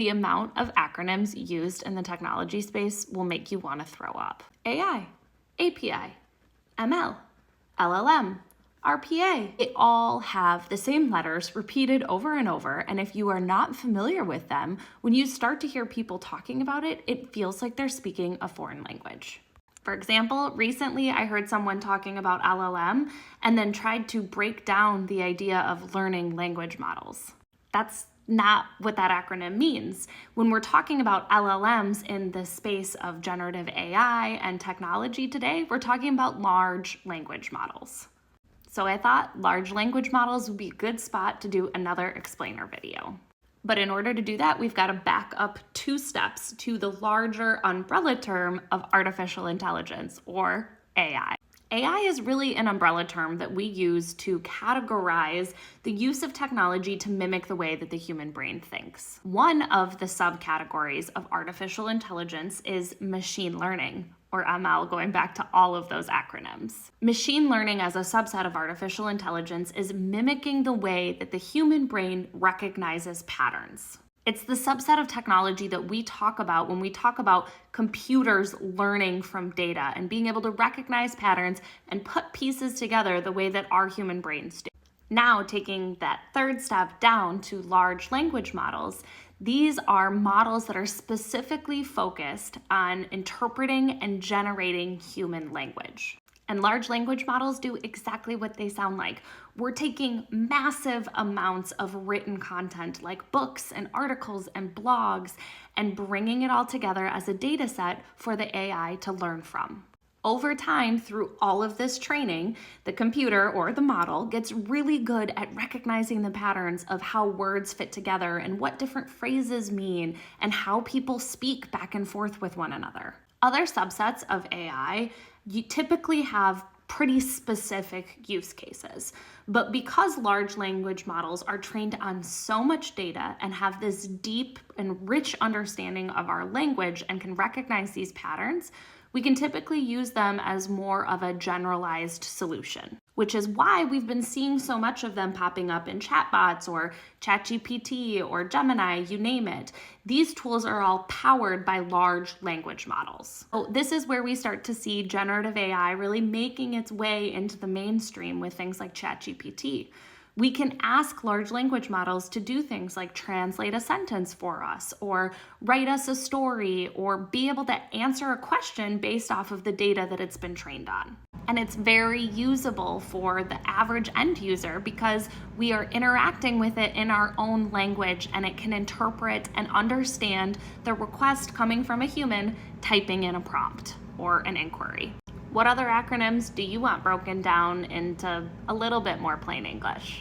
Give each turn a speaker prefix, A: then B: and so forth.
A: The amount of acronyms used in the technology space will make you want to throw up. AI, API, ML, LLM, RPA. They all have the same letters repeated over and over, and if you are not familiar with them, when you start to hear people talking about it, it feels like they're speaking a foreign language. For example, recently I heard someone talking about LLM and then tried to break down the idea of learning language models. That's not what that acronym means. When we're talking about LLMs in the space of generative AI and technology today, we're talking about large language models. So I thought large language models would be a good spot to do another explainer video. But in order to do that, we've got to back up 2 steps to the larger umbrella term of artificial intelligence, or AI. AI is really an umbrella term that we use to categorize the use of technology to mimic the way that the human brain thinks. One of the subcategories of artificial intelligence is machine learning, or ML, going back to all of those acronyms. Machine learning as a subset of artificial intelligence is mimicking the way that the human brain recognizes patterns. It's the subset of technology that we talk about when we talk about computers learning from data and being able to recognize patterns and put pieces together the way that our human brains do. Now, taking that 3rd step down to large language models, these are models that are specifically focused on interpreting and generating human language. And large language models do exactly what they sound like. We're taking massive amounts of written content like books and articles and blogs and bringing it all together as a data set for the AI to learn from. Over time, through all of this training, the computer or the model gets really good at recognizing the patterns of how words fit together and what different phrases mean and how people speak back and forth with one another. Other subsets of AI, you typically have pretty specific use cases. But because large language models are trained on so much data and have this deep and rich understanding of our language and can recognize these patterns, we can typically use them as more of a generalized solution, which is why we've been seeing so much of them popping up in chatbots or ChatGPT or Gemini, you name it. These tools are all powered by large language models. So this is where we start to see generative AI really making its way into the mainstream with things like ChatGPT. We can ask large language models to do things like translate a sentence for us, or write us a story, or be able to answer a question based off of the data that it's been trained on. And it's very usable for the average end user because we are interacting with it in our own language, and it can interpret and understand the request coming from a human typing in a prompt or an inquiry. What other acronyms do you want broken down into a little bit more plain English?